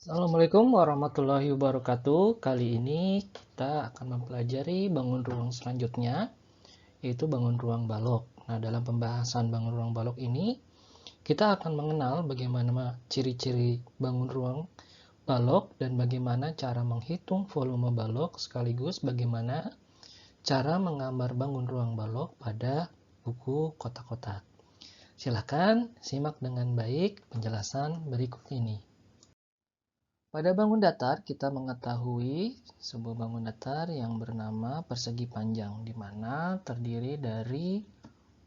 Assalamualaikum warahmatullahi wabarakatuh. Kali ini kita akan mempelajari bangun ruang selanjutnya, yaitu bangun ruang balok. Nah, dalam pembahasan bangun ruang balok ini, kita akan mengenal bagaimana ciri-ciri bangun ruang balok dan bagaimana cara menghitung volume balok, sekaligus bagaimana cara menggambar bangun ruang balok pada buku kotak-kotak. Silakan simak dengan baik penjelasan berikut ini. Pada bangun datar, kita mengetahui sebuah bangun datar yang bernama persegi panjang, di mana terdiri dari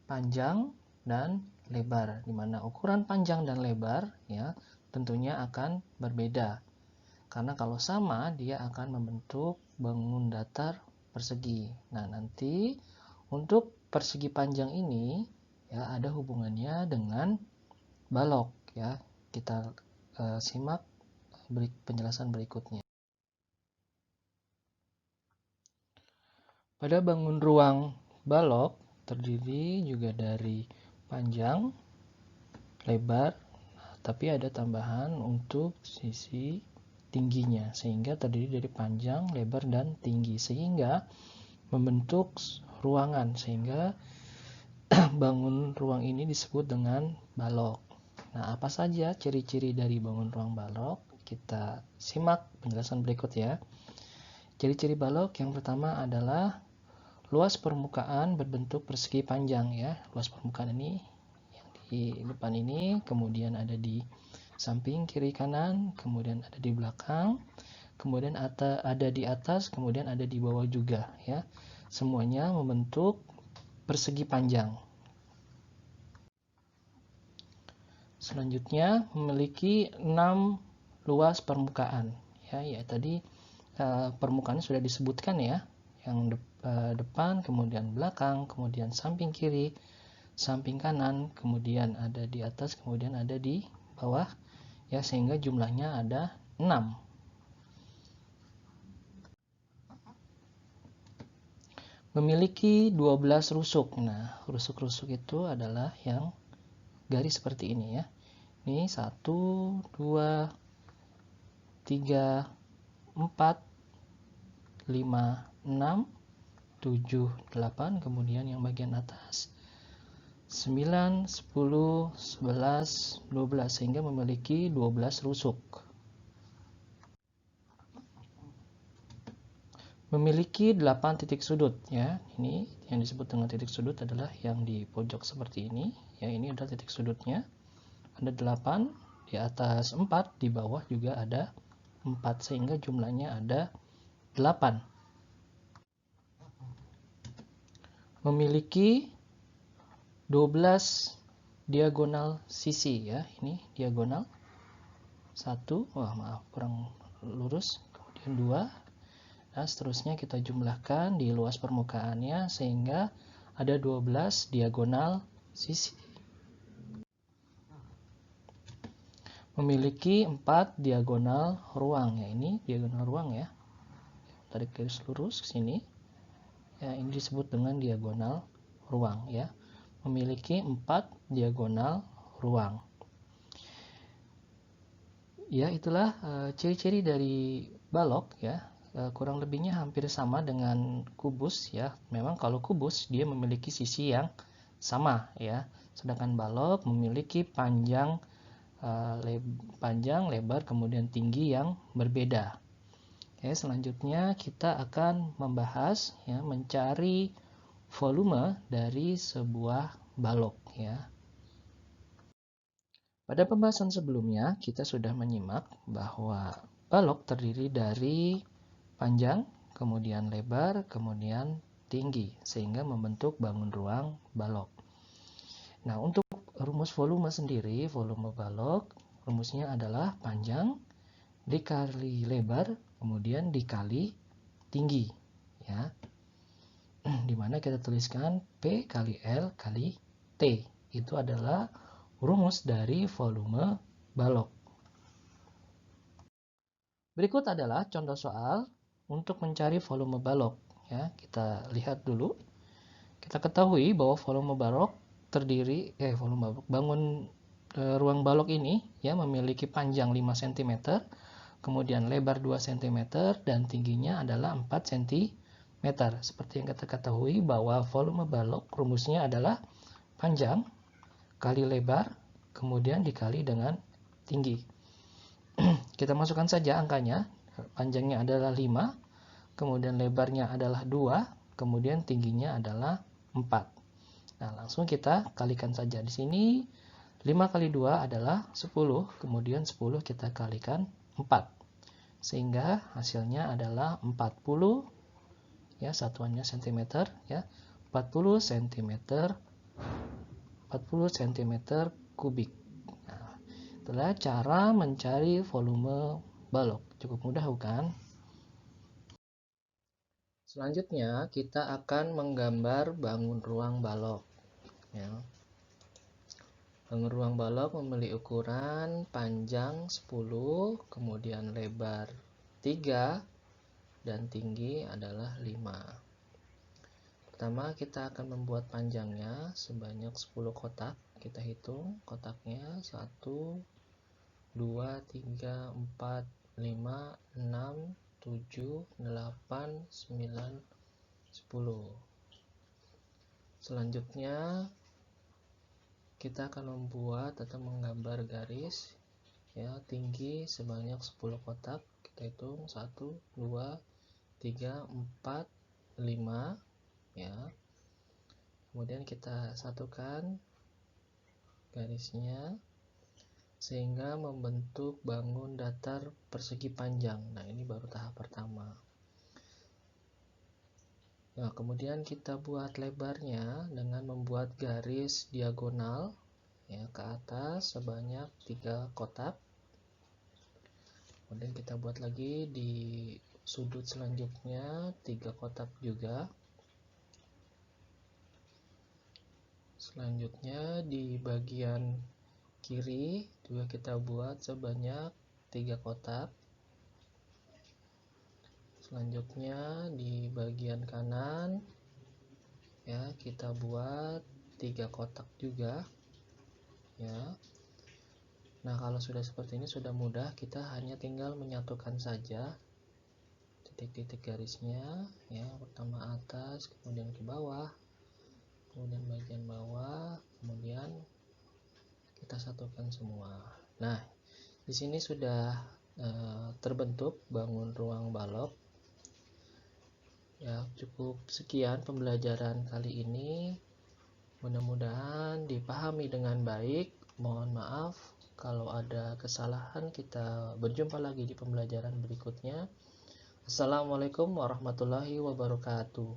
panjang dan lebar, di mana ukuran panjang dan lebar ya tentunya akan berbeda. Karena kalau sama, dia akan membentuk bangun datar persegi. Nah, nanti untuk persegi panjang ini ya ada hubungannya dengan balok ya. Kita simak penjelasan berikutnya. Pada bangun ruang balok terdiri juga dari panjang, lebar, tapi ada tambahan untuk sisi tingginya, sehingga terdiri dari panjang, lebar, dan tinggi, sehingga membentuk ruangan, sehingga bangun ruang ini disebut dengan balok. Nah, apa saja ciri-ciri dari bangun ruang balok? Kita simak penjelasan berikut ya. Ciri-ciri balok yang pertama adalah luas permukaan berbentuk persegi panjang ya. Luas permukaan ini yang di depan ini, kemudian ada di samping kiri kanan, kemudian ada di belakang, kemudian ada di atas, kemudian ada di bawah juga ya. Semuanya membentuk persegi panjang. Selanjutnya memiliki 6 luas permukaan ya tadi permukaannya sudah disebutkan ya, yang depan, kemudian belakang, kemudian samping kiri, samping kanan, kemudian ada di atas, kemudian ada di bawah ya, sehingga jumlahnya ada 6. Memiliki 12 rusuk. Nah, rusuk-rusuk itu adalah yang garis seperti ini ya. Ini 1, 2, 3, 4, 5, 6, 7, 8, kemudian yang bagian atas 9, 10, 11, 12, sehingga memiliki 12 rusuk. Memiliki 8 titik sudut ya. Ini yang disebut dengan titik sudut adalah yang di pojok seperti ini. Ya, ini adalah titik sudutnya. Ada 8, di atas 4, di bawah juga ada 4, sehingga jumlahnya ada 8. Memiliki 12 diagonal sisi ya. Ini diagonal 1, kurang lurus, kemudian 2. Nah, seterusnya kita jumlahkan di luas permukaannya sehingga ada 12 diagonal sisi. Memiliki 4 diagonal ruang ya. Ini diagonal ruang ya. Tarik garis lurus ke sini. Ya, ini disebut dengan diagonal ruang ya. Memiliki 4 diagonal ruang. Ya, itulah ciri-ciri dari balok ya. Kurang lebihnya hampir sama dengan kubus ya. Memang kalau kubus dia memiliki sisi yang sama ya. Sedangkan balok memiliki panjang, lebar, kemudian tinggi yang berbeda. Oke, selanjutnya kita akan membahas ya, mencari volume dari sebuah balok ya. Pada pembahasan sebelumnya, kita sudah menyimak bahwa balok terdiri dari panjang, kemudian lebar, kemudian tinggi, sehingga membentuk bangun ruang balok. Nah, untuk rumus volume sendiri, volume balok, rumusnya adalah panjang dikali lebar, kemudian dikali tinggi. Ya, dimana kita tuliskan P kali L kali T. Itu adalah rumus dari volume balok. Berikut adalah contoh soal untuk mencari volume balok. Ya, kita lihat dulu. Kita ketahui bahwa volume balok bangun ruang balok ini ya memiliki panjang 5 cm, kemudian lebar 2 cm, dan tingginya adalah 4 cm. Seperti yang kita ketahui bahwa volume balok rumusnya adalah panjang kali lebar, kemudian dikali dengan tinggi. Kita masukkan saja angkanya. Panjangnya adalah 5, kemudian lebarnya adalah 2, kemudian tingginya adalah 4. Nah, langsung kita kalikan saja di sini. 5 kali 2 adalah 10, kemudian 10 kita kalikan 4. Sehingga hasilnya adalah 40, ya, satuannya cm, ya. 40 cm 40 cm kubik. Nah, itulah cara mencari volume balok. Cukup mudah, bukan? Selanjutnya kita akan menggambar bangun ruang balok, ya. Bangun ruang balok memiliki ukuran panjang 10, kemudian lebar 3, dan tinggi adalah 5. Pertama kita akan membuat panjangnya sebanyak 10 kotak. Kita hitung kotaknya 1, 2, 3, 4, 5, 6, 7, 8, 9, 10. Selanjutnya kita akan membuat atau menggambar garis, ya, tinggi sebanyak 10 kotak. Kita hitung 1, 2, 3, 4, 5, ya. Kemudian kita satukan garisnya sehingga membentuk bangun datar persegi panjang. Nah, ini baru tahap pertama. Nah, kemudian kita buat lebarnya dengan membuat garis diagonal, ya, ke atas sebanyak 3 kotak. Kemudian kita buat lagi di sudut selanjutnya 3 kotak juga. Selanjutnya di bagian kiri juga kita buat sebanyak 3 kotak. Selanjutnya di bagian kanan, ya, kita buat 3 kotak juga, ya. Nah, kalau sudah seperti ini sudah mudah, kita hanya tinggal menyatukan saja titik-titik garisnya, ya. Pertama atas, kemudian ke bawah, kemudian bagian bawah, kemudian kita satukan semua. Nah, di sini sudah terbentuk bangun ruang balok. Ya, cukup sekian pembelajaran kali ini. Mudah-mudahan dipahami dengan baik. Mohon maaf kalau ada kesalahan. Kita berjumpa lagi di pembelajaran berikutnya. Assalamualaikum warahmatullahi wabarakatuh.